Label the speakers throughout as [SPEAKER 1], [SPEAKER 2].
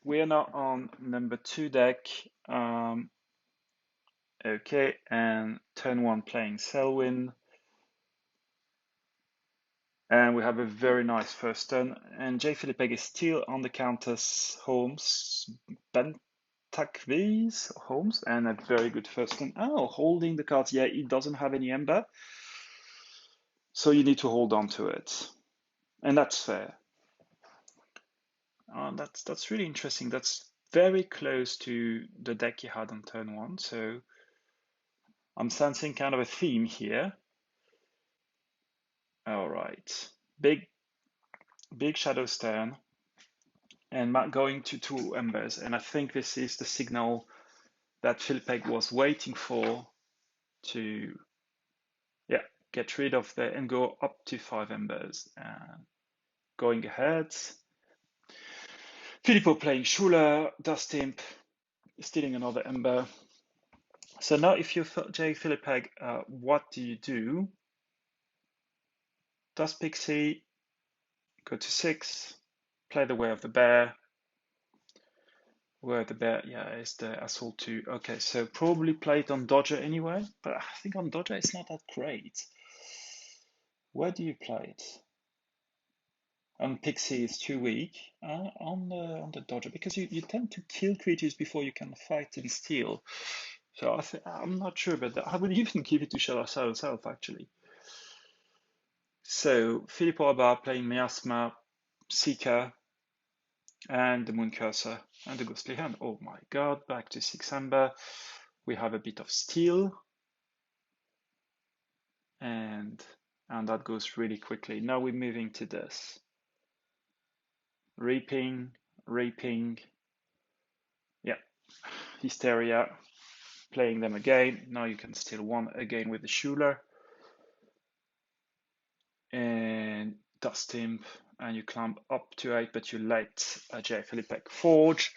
[SPEAKER 1] we are now on number 2 deck. Okay, and turn 1 playing Selwyn. And we have a very nice first turn. And jfilipeg is still on the Countess Holmes, Bentakvi's Holmes, and a very good first turn. Oh, holding the cards. Yeah, it doesn't have any ember. So you need to hold on to it. And that's fair. That's really interesting. That's very close to the deck you had on turn 1. So I'm sensing kind of a theme here. All right, big shadows turn, and going to 2 embers. And I think this is the signal that filipeg was waiting for to, yeah, get rid of the and go up to 5 embers. Going ahead, Filippo playing Schuler, Dust Imp, stealing another ember. So now if you're jfilipeg, what do? Dust Pixie, go to 6, play the Way of the Bear. Where the bear, yeah, is the Assault 2. Okay, so probably play it on Dodger anyway, but I think on Dodger it's not that great. Where do you play it? On Pixie is too weak. On the Dodger, because you tend to kill creatures before you can fight and steal. So I'm not sure about that. I would even give it to Shadow Self actually. So filippoabba playing Miasma, Seeker, and the Moon Cursor and the Ghostly Hand. Oh my god, back to 6 ember. We have a bit of steel, and that goes really quickly. Now we're moving to this. Reaping, yeah, Hysteria, playing them again. Now you can steal 1 again with the Schuler. And Dust Imp, and you climb up to 8, but you let jfilipeg forge.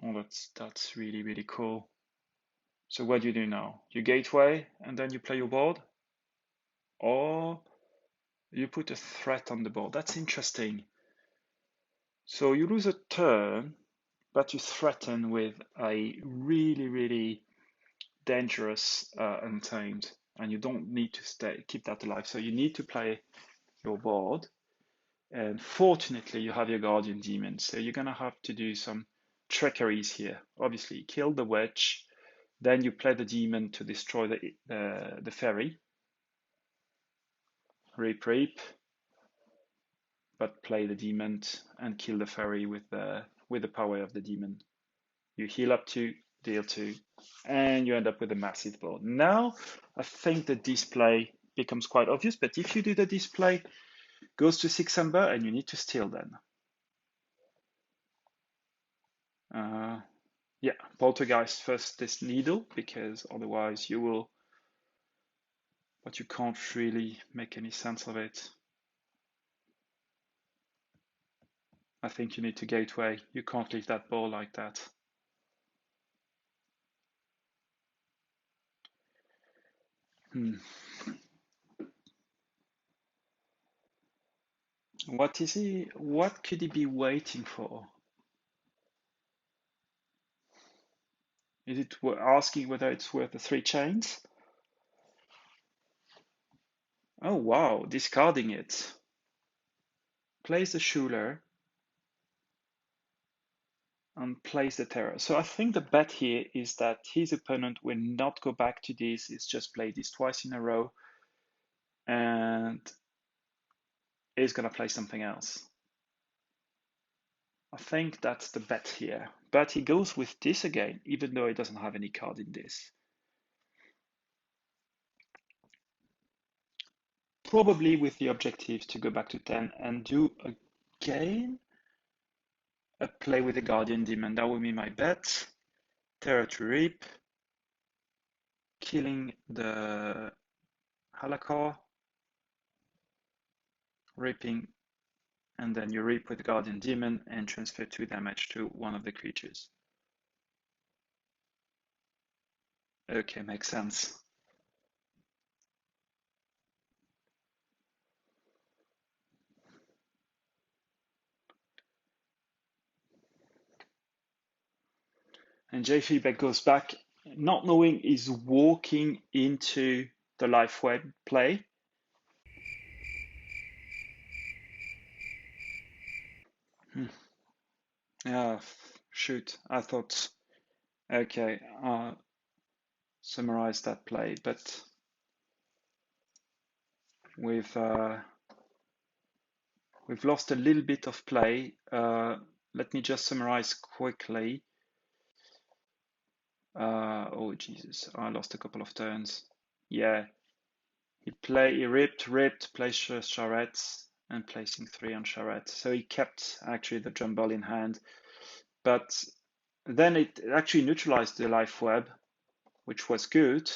[SPEAKER 1] Oh, that's really, really cool. So what do you do now? You gateway, and then you play your board? Or you put a threat on the board. That's interesting. So you lose a turn, but you threaten with a really, really dangerous Untamed, and you don't need to keep that alive. So you need to play your board. And fortunately, you have your Guardian Demon. So you're going to have to do some trickeries here. Obviously, kill the witch, then you play the demon to destroy the fairy. Reap, but play the demon and kill the fairy with the power of the demon. You heal up 2, deal 2, and you end up with a massive board. Now, I think the display becomes quite obvious, but if you do the display, goes to 6 ember, and you need to steal then. Yeah, Poltergeist first this needle, because otherwise you will, but you can't really make any sense of it. I think you need to gateway. You can't leave that ball like that. What is he? What could he be waiting for? Is it asking whether it's worth the 3 chains? Oh wow, discarding it. Plays the Schuler and plays the Terror. So I think the bet here is that his opponent will not go back to this. It's just play this twice in a row, and is going to play something else. I think that's the bet here. But he goes with this again, even though he doesn't have any card in this. Probably with the objective to go back to 10 and do again a play with the Guardian Demon. That would be my bet. Terror to Reap, killing the Halakor, reaping, and then you reap with the Guardian Demon and transfer 2 damage to one of the creatures. Okay, makes sense. And jfilipeg goes back, not knowing he's walking into the life web play. Shoot, I thought, okay, summarize that play, but we've lost a little bit of play. Let me just summarize quickly. Oh Jesus, I lost a couple of turns. Yeah, he ripped, placed charrettes, and placing 3 on charrette. So he kept actually the jumble in hand, but then it actually neutralized the life web, which was good.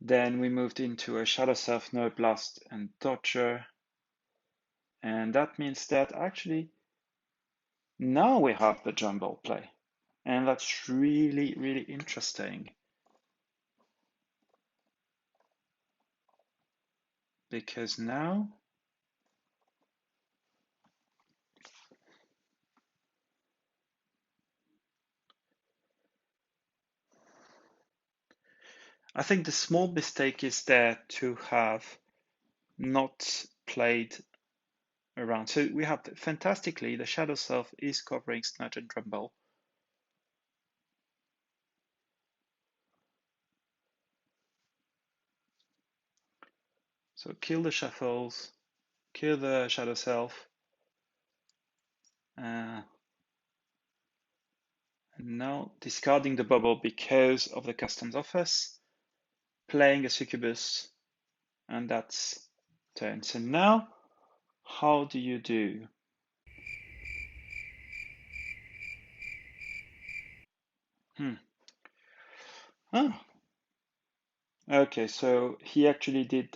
[SPEAKER 1] Then we moved into a Shadow Self, Node Blast, and Dodger. And that means that actually now we have the jumble play. And that's really, really interesting. Because now I think the small mistake is there to have not played around. So we have fantastically the Shadow Self is covering Snatch and Jumble. So kill the shuffles, kill the Shadow Self. And now discarding the bubble because of the customs office, playing a succubus, and that's turn. So now, how do you do? Oh, okay. So he actually did.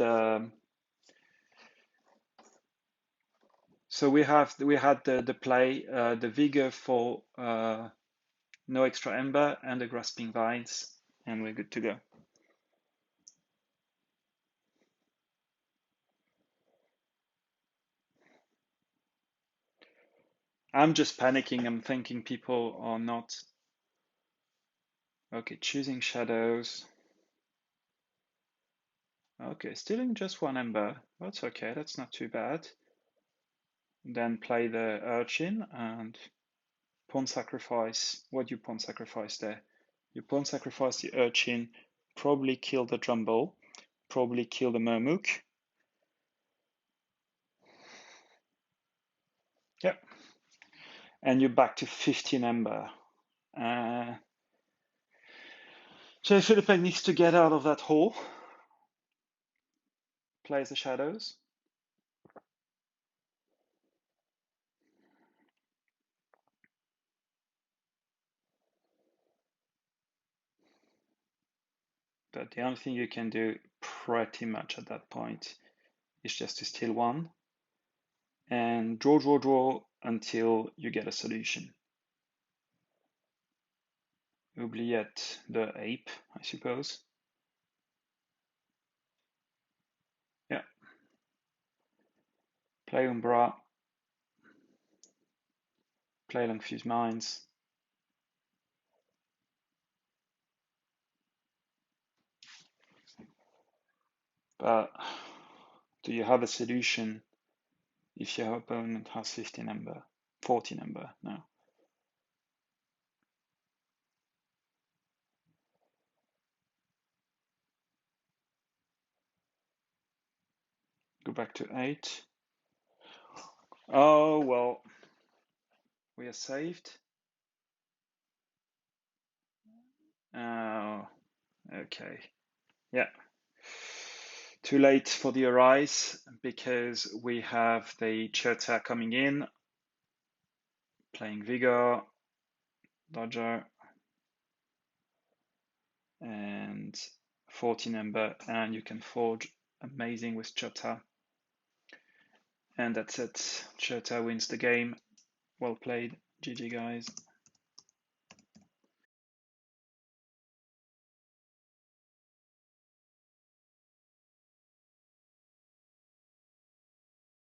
[SPEAKER 1] So we had the play, the vigor for no extra ember and the grasping vines, and we're good to go. I'm just panicking. I'm thinking people are not. Okay, choosing shadows. Okay, stealing just 1 ember. That's okay. That's not too bad. Then play the Urchin and pawn sacrifice. What do you pawn sacrifice there? You pawn sacrifice the Urchin, probably kill the Jumble, probably kill the Mermook. Yep. And you're back to 15 ember. jfilipeg needs to get out of that hole. Plays the shadows. But the only thing you can do pretty much at that point is just to steal 1 and draw until you get a solution. Oubliette the ape, I suppose. Yeah. Play Umbra. Play Longfuse Mines. But do you have a solution if your opponent has 15 ember? 14 ember now. Go back to 8. Oh, well, we are saved. Oh, okay. Yeah. Too late for the Arise because we have the Chota coming in, playing Vigor, Dodger, and 14 ember, and you can forge amazing with Chota. And that's it. Chota wins the game. Well played. GG, guys.